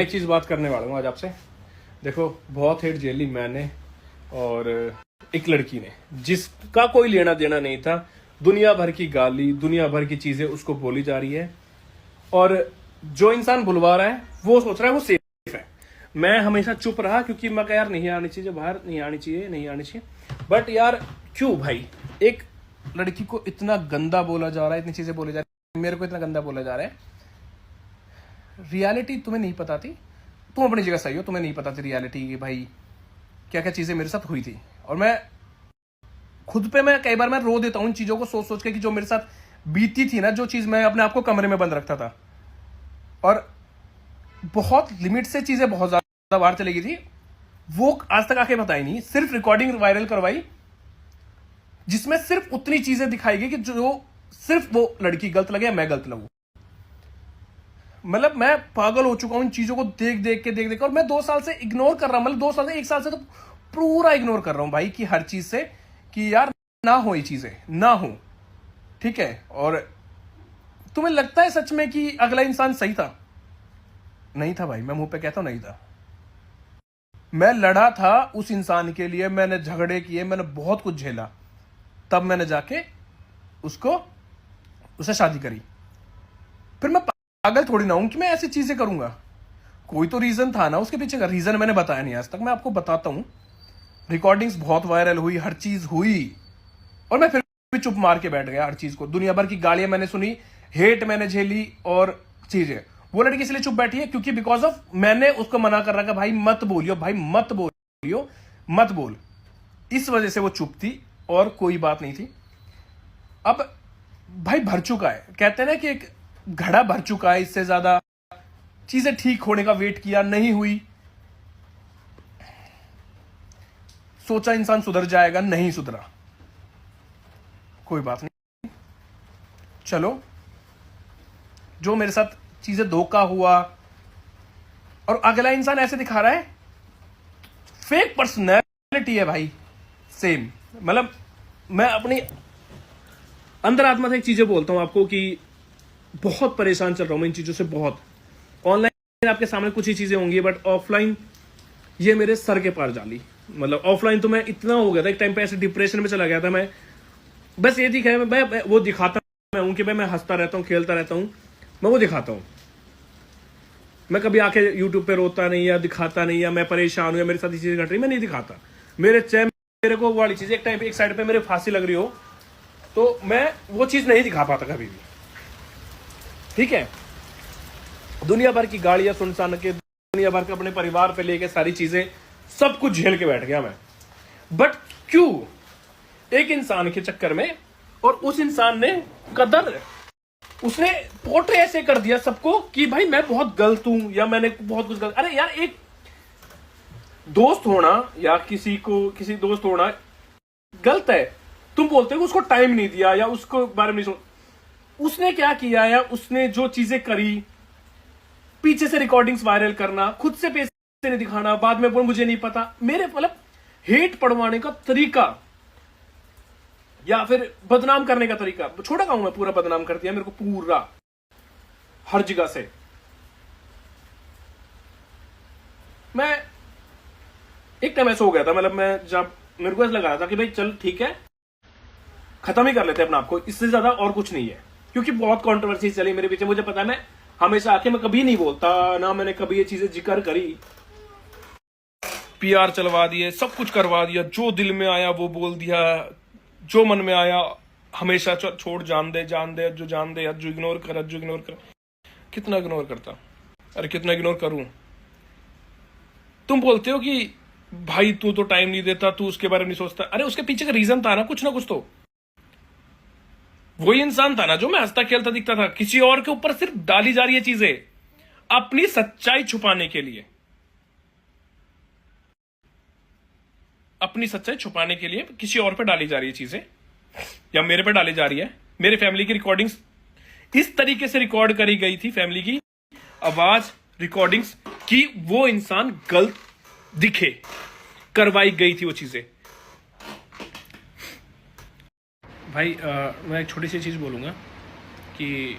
एक चीज बात करने वाला हूँ आज आपसे। देखो, बहुत हेट झेली मैंने और एक लड़की ने, जिसका कोई लेना देना नहीं था। दुनिया भर की गाली, दुनिया भर की चीजें उसको बोली जा रही है और जो इंसान बुलवा रहा है वो सोच रहा है वो सेफ है। मैं हमेशा चुप रहा क्योंकि मैं कहा यार नहीं आनी चाहिए, बाहर नहीं आनी चाहिए, नहीं आनी चाहिए। बट यार क्यों भाई, एक लड़की को इतना गंदा बोला जा रहा है, इतनी चीजें बोली जा रही है, मेरे को इतना गंदा बोला जा रहा है। रियलिटी तुम्हें नहीं पता थी, तुम अपनी जगह सही हो, तुम्हें नहीं पता थी रियलिटी कि भाई क्या क्या चीजें मेरे साथ हुई थी। और मैं खुद पे मैं कई बार मैं रो देता हूँ इन चीजों को सोच सोच के कि जो मेरे साथ बीती थी ना, जो चीज मैं अपने आप को कमरे में बंद रखता था और बहुत लिमिट से चीजें बहुत ज्यादा बाहर चली गई थी, वो आज तक आके बताई नहीं। सिर्फ रिकॉर्डिंग वायरल करवाई जिसमें सिर्फ उतनी चीजें दिखाई गई कि जो सिर्फ वो लड़की गलत लगे या मैं गलत लगूं। मतलब मैं पागल हो चुका हूं इन चीजों को देख देख कर, और मैं 2 साल से इग्नोर कर रहा हूं। मतलब 2 साल से, 1 साल से तो पूरा इग्नोर कर रहा हूं भाई कि हर चीज से, कि यार ना हो ये चीजें, ना हो, ठीक है। और तुम्हें लगता है सच में कि अगला इंसान सही था? नहीं था भाई, मैं मुंह पे कहता हूं नहीं था। मैं लड़ा था उस इंसान के लिए, मैंने झगड़े किए, मैंने बहुत कुछ झेला, तब मैंने जाके उससे शादी करी। फिर मैं पागल थोड़ी ना हूं कि मैं ऐसी चीजें करूंगा। कोई तो रीजन था ना उसके पीछे का, रीजन मैंने बताया नहीं आज तक, मैं आपको बताता हूं। रिकॉर्डिंग्स बहुत वायरल हुई, हर चीज हुई, और मैं फिर भी चुप मार के बैठ गया हर चीज को। दुनिया भर की गालियां मैंने सुनी, हेट मैंने झेली और चीजें। वो लड़की इसलिए चुप बैठी है क्योंकि बिकॉज ऑफ मैंने उसको मना कर रखा, भाई मत बोलियो, भाई मत बोलियो, मत बोल। इस वजह से वो चुप थी और कोई बात नहीं थी। अब भाई भर चुका है, कहते हैं ना कि एक घड़ा भर चुका है, इससे ज्यादा चीजें ठीक होने का वेट किया, नहीं हुई। सोचा इंसान सुधर जाएगा, नहीं सुधरा, कोई बात नहीं। चलो, जो मेरे साथ चीजें धोखा हुआ और अगला इंसान ऐसे दिखा रहा है, फेक पर्सनैलिटी है भाई, सेम। मतलब मैं अपनी अंदर आत्मा से एक चीजें बोलता हूं आपको कि बहुत परेशान चल रहा हूं मैं इन चीजों से। बहुत ऑनलाइन आपके सामने कुछ ही चीजें होंगी, बट ऑफलाइन ये मेरे सर के पार जाली। मतलब ऑफलाइन तो मैं इतना हो गया था, एक टाइम पे ऐसे डिप्रेशन में चला गया था मैं। बस ये दिखाया मैं वो दिखाता मैं हूं कि मैं हंसता रहता हूं, खेलता रहता हूं, मैं वो दिखाता हूं। मैं कभी आके यूट्यूब पे रोता नहीं या दिखाता नहीं, या मैं परेशान हूं या मेरे साथ ये चीजें घट रही, मैं नहीं दिखाता। मेरे को वाली चीज एक टाइम पे एक साइड पे मेरे फांसी लग रही हो तो मैं वो चीज नहीं दिखा पाता कभी भी, ठीक है। दुनिया भर की गाड़ियां सुनसान के, दुनिया भर के अपने परिवार पे लेके सारी चीजें, सब कुछ झेल के बैठ गया मैं। बट क्यों? एक इंसान के चक्कर में, और उस इंसान ने कदर, उसने पोर्ट्रे ऐसे कर दिया सबको कि भाई मैं बहुत गलत हूं या मैंने बहुत कुछ गलत। अरे यार, एक दोस्त होना या किसी दोस्त होना गलत है। तुम बोलते हो उसको टाइम नहीं दिया या उसको बारे में नहीं सोच। उसने क्या किया, या उसने जो चीजें करी, पीछे से रिकॉर्डिंग्स वायरल करना, खुद से पैसे नहीं दिखाना, बाद में बोल मुझे नहीं पता। मेरे मतलब हेट पढ़वाने का तरीका या फिर बदनाम करने का तरीका, छोटा कहूं मैं, पूरा बदनाम कर दिया मेरे को, पूरा हर जगह से। मैं एक टाइम ऐसा हो गया था, मतलब मैं जब मेरे को ऐसा लगा था कि भाई चल ठीक है, खत्म ही कर लेते हैं अपने आप को, इससे ज्यादा और कुछ नहीं है। क्योंकि बहुत कंट्रोवर्सी चली मेरे पीछे, मुझे पता है। मैं हमेशा आके मैं कभी नहीं बोलता ना, मैंने कभी ये चीजें जिक्र करी। पीआर चलवा दिए, सब कुछ करवा दिया, जो दिल में आया वो बोल दिया, जो मन में आया हमेशा छोड़, जान दे, जो जान दे, जो इग्नोर कर। कितना इग्नोर करता? अरे कितना इग्नोर करूं? तुम बोलते हो कि भाई तू तो टाइम नहीं देता, तू उसके बारे में नहीं सोचता। अरे उसके पीछे का रीजन था ना, कुछ ना कुछ तो। वही इंसान था ना जो मैं हंसता खेलता दिखता था, किसी और के ऊपर सिर्फ डाली जा रही है चीजें अपनी सच्चाई छुपाने के लिए, अपनी सच्चाई छुपाने के लिए किसी और पे डाली जा रही है चीजें, या मेरे पे डाली जा रही है। मेरे फैमिली की रिकॉर्डिंग्स इस तरीके से रिकॉर्ड करी गई थी, फैमिली की आवाज रिकॉर्डिंग्स, कि वो इंसान गलत दिखे, करवाई गई थी वो चीजें। भाई मैं एक छोटी सी चीज बोलूंगा कि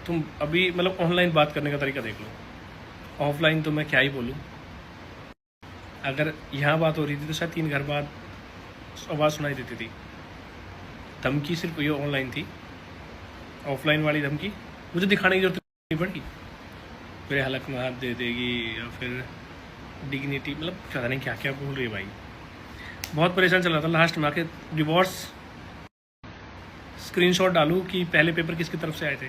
तुम अभी मतलब ऑनलाइन बात करने का तरीका देख लो। ऑफलाइन तो मैं क्या ही बोलूँ, अगर यहाँ बात हो रही थी तो शायद 3 घर बाद आवाज़ सुनाई देती थी। धमकी सिर्फ ये ऑनलाइन थी, ऑफलाइन वाली धमकी मुझे दिखाने की जरूरत नहीं पड़ी। मेरे हलक में हाथ दे देगी या फिर डिग्निटी, मतलब पता नहीं क्या क्या बोल रही है भाई। बहुत परेशान चल रहा था। लास्ट में आके डिवोर्स स्क्रीनशॉट डालूं कि पहले पेपर किसकी तरफ से आए थे।